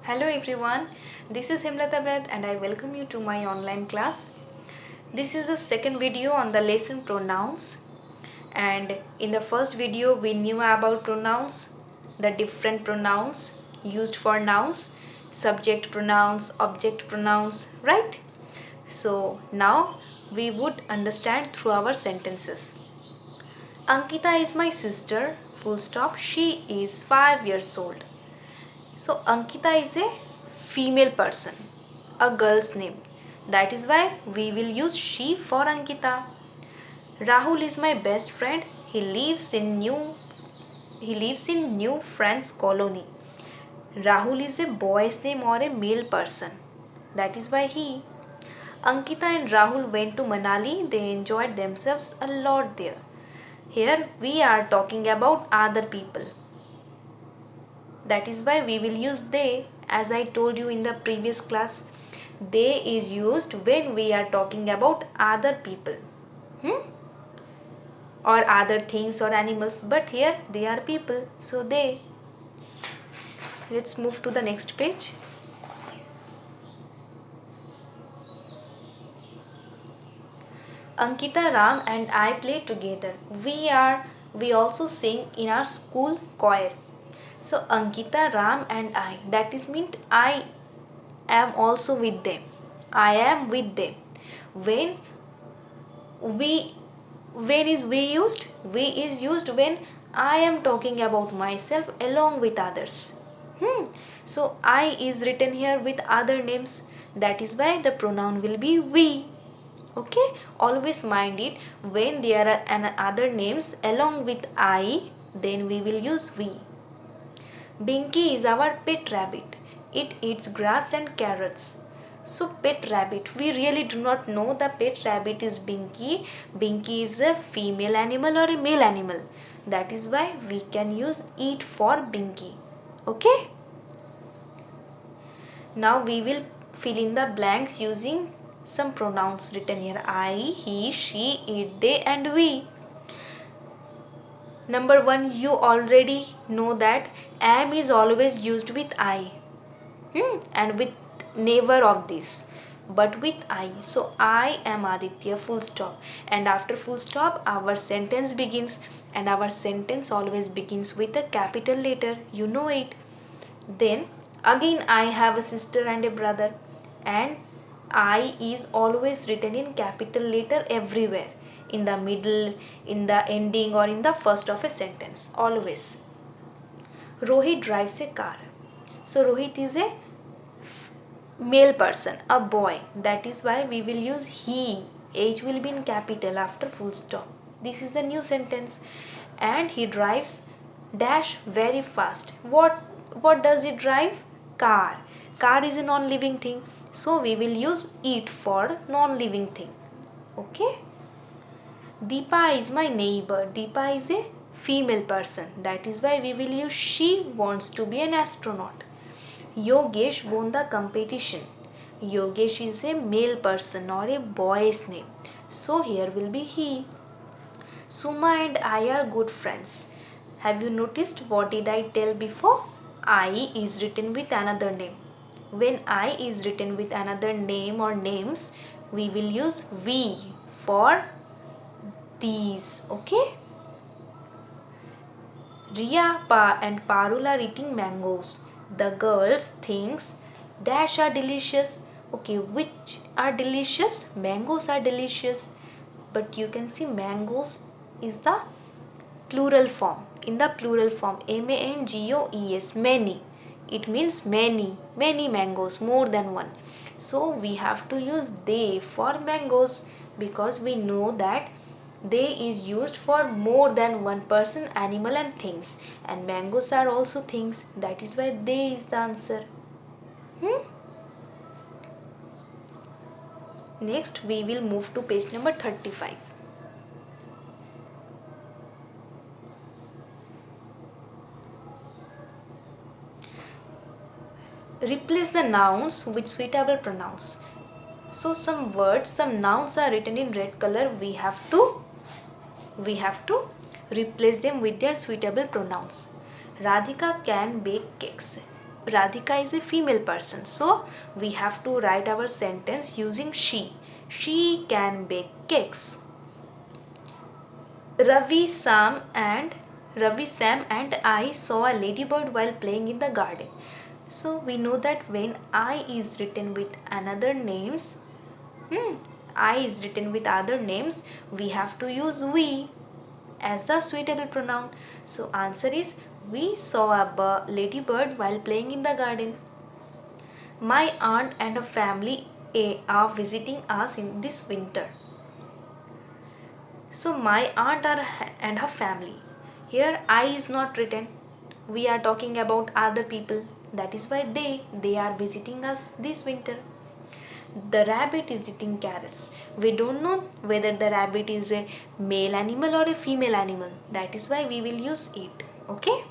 Hello everyone, this is Himlata Ved and I welcome you to my online class. This is the second video on the lesson pronouns, and in the first video we knew about pronouns, the different pronouns used for nouns, subject pronouns, object pronouns, right? So now we would understand through our sentences. Ankita is my sister, full stop, she is 5 years old. So Ankita is a female person, a girl's name. That is why we will use she for Ankita. Rahul is my best friend. He lives in New Friends Colony. Rahul is a boy's name or a male person. That is why he. Ankita and Rahul went to Manali. They enjoyed themselves a lot there. Here we are talking about other people. That is why we will use they. As I told you in the previous class, they is used when we are talking about other people or other things or animals, but here they are people, so they. Let's move to the next page. Ankita, Ram and I play together. We also sing in our school choir. So Ankita, Ram and I, that is meant I am also with them. I am with them. When we when is we used? We is used when I am talking about myself along with others. So I is written here with other names. That is why the pronoun will be we. Okay, always mind it, when there are other names along with I, then we will use we. Binky is our pet rabbit. It eats grass and carrots. So pet rabbit, we really do not know the pet rabbit is Binky. Binky is a female animal or a male animal. That is why we can use eat for Binky. Okay? Now we will fill in the blanks using some pronouns written here. I, he, she, it, they and we. Number 1, you already know that am is always used with I. And with never of this, but with I. So I am Aditya, full stop. And after full stop, our sentence begins. And our sentence always begins with a capital letter. You know it. Then again, I have a sister and a brother. And I is always written in capital letter everywhere, in the middle, in the ending, or in the first of a sentence, always. Rohit drives a car. So Rohit is a male person, a boy. That is why we will use he. H will be in capital after full stop. This is the new sentence. And he drives dash very fast. What does he drive? Car. Car is a non-living thing. So we will use it for non-living thing. Okay? Deepa is my neighbor. Deepa is a female person. That is why we will use she wants to be an astronaut. Yogesh won the competition. Yogesh is a male person or a boy's name. So here will be he. Suma and I are good friends. Have you noticed what did I tell before? I is written with another name. When I is written with another name or names, we will use we for these. Okay? Riya and Parul are eating mangoes. The girls thinks dash are delicious. Okay, which are delicious? Mangoes are delicious. But you can see mangoes is the plural form. In the plural form, mangoes, many. It means many mangoes, more than one. So we have to use they for mangoes, because we know that they is used for more than one person, animal and things, and mangoes are also things. That is why they is the answer. Next we will move to page number 35. Replace the nouns with suitable pronouns. So some words, some nouns are written in red color. We have to replace them with their suitable pronouns. Radhika can bake cakes. Radhika is a female person, so we have to write our sentence using she. She can bake cakes. Ravi, Sam and I saw a ladybird while playing in the garden. So we know that when I is written with another names, I is written with other names, we have to use we as the suitable pronoun. So answer is we saw a ladybird while playing in the garden. My aunt and her family are visiting us in this winter. So my and her family. Here I is not written. We are talking about other people. That is why they are visiting us this winter. The rabbit is eating carrots. We don't know whether the rabbit is a male animal or a female animal. That is why we will use it. Okay?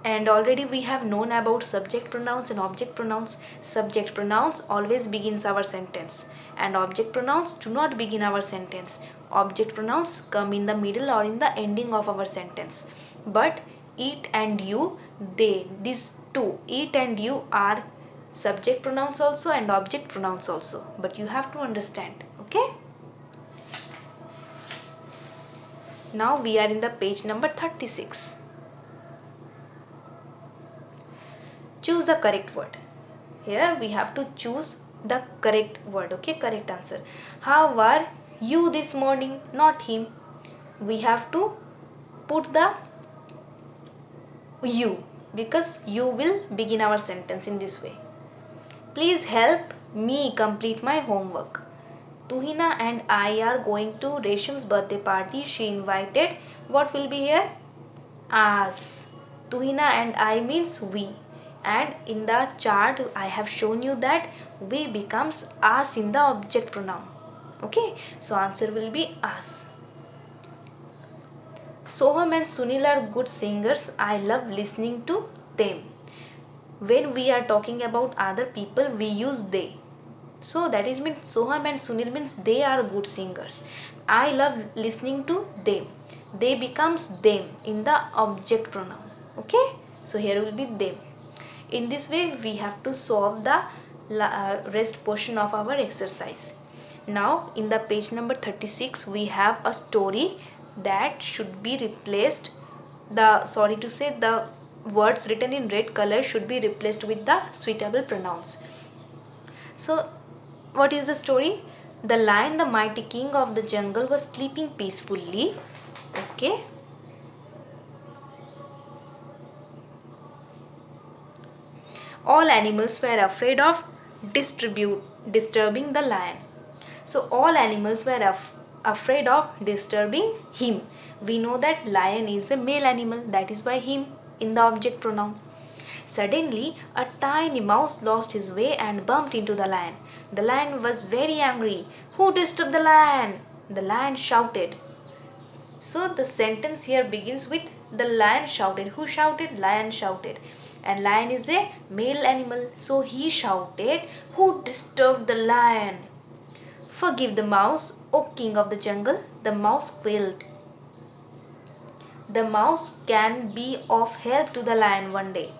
And already we have known about subject pronouns and object pronouns. Subject pronouns always begins our sentence and object pronouns do not begin our sentence. Object pronouns come in the middle or in the ending of our sentence. But it and you, they, these two, it and you are subject pronouns also and object pronouns also. But you have to understand. Okay? Now we are in the page number 36. Choose the correct word. Here we have to choose the correct word. Okay, correct answer. How are you this morning? Not him. We have to put the you because you will begin our sentence in this way. Please help me complete my homework. Tuhina and I are going to Resham's birthday party. She invited. What will be here? Us. Tuhina and I means we. And in the chart I have shown you that we becomes us in the object pronoun. Okay, so answer will be us. Soham and Sunil are good singers. I love listening to them. When we are talking about other people, we use they. So that is means Soham and Sunil means they are good singers. I love listening to them. They becomes them in the object pronoun. Okay, so here will be them. In this way we have to solve the rest portion of our exercise. Now in the page number 36 we have a story that should be replaced. The words written in red color should be replaced with the suitable pronouns. So what is the story? The lion, the mighty king of the jungle, was sleeping peacefully. Okay. All animals were afraid of disturbing the lion. So all animals were afraid of disturbing him. We know that lion is a male animal, that is why him in the object pronoun. Suddenly, a tiny mouse lost his way and bumped into the lion. The lion was very angry. Who disturbed the lion? The lion shouted. So the sentence here begins with the lion shouted. Who shouted? Lion shouted. And lion is a male animal. So he shouted, who disturbed the lion? Forgive the mouse, O king of the jungle. The mouse quailed. The mouse can be of help to the lion one day.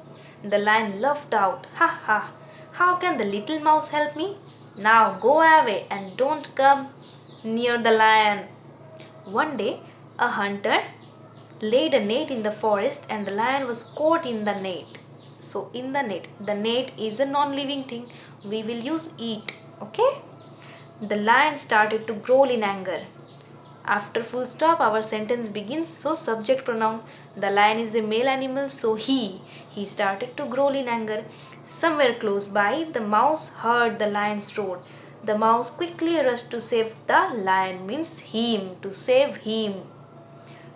The lion laughed out. Ha ha! How can the little mouse help me? Now go away and don't come near the lion. One day, a hunter laid a net in the forest and the lion was caught in the net. So in the net is a non-living thing. We will use eat. Okay? The lion started to growl in anger. After full stop, our sentence begins. So subject pronoun. The lion is a male animal, so he started to growl in anger. Somewhere close by, the mouse heard the lion's roar. The mouse quickly rushed to save the lion, means him, to save him.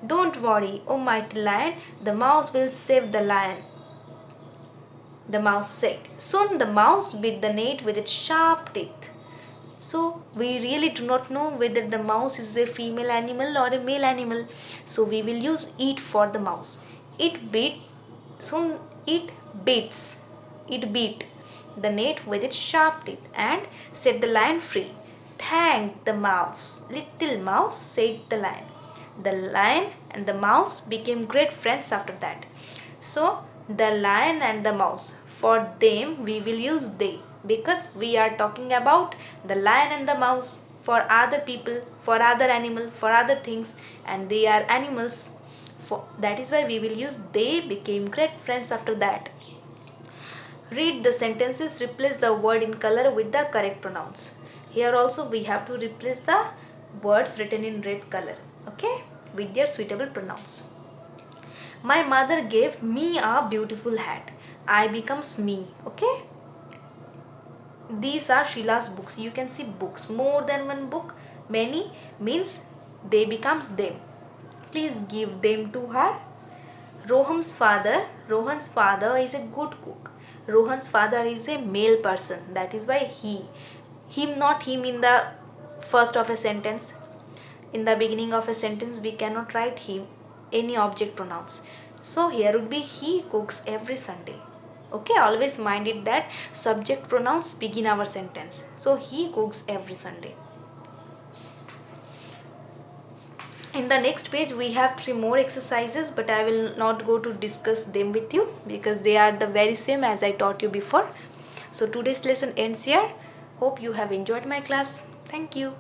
Don't worry, O mighty lion, the mouse will save the lion. The mouse said. Soon the mouse bit the net with its sharp teeth. So we really do not know whether the mouse is a female animal or a male animal. So we will use it for the mouse. It bit. Soon it beats. It beat the net with its sharp teeth and set the lion free. Thank the mouse. Little mouse, said the lion. The lion and the mouse became great friends after that. So the lion and the mouse. For them we will use they, because we are talking about the lion and the mouse. For other people, for other animal, for other things, and they are animals, that is why we will use they became great friends after that. Read the sentences, replace the word in color with the correct pronouns. Here also we have to replace the words written in red color, okay, with their suitable pronouns. My mother gave me a beautiful hat. I becomes me, okay. These are Sheila's books. You can see books, more than one book. Many means they becomes them. Please give them to her. Rohan's father is a good cook. Rohan's father is a male person. That is why him, not him in the first of a sentence. In the beginning of a sentence, we cannot write him, any object pronouns. So here would be he cooks every Sunday. Okay, always mind it that subject pronouns begin our sentence. So he cooks every Sunday. In the next page we have 3 more exercises, but I will not go to discuss them with you because they are the very same as I taught you before. So today's lesson ends here. Hope you have enjoyed my class. Thank you.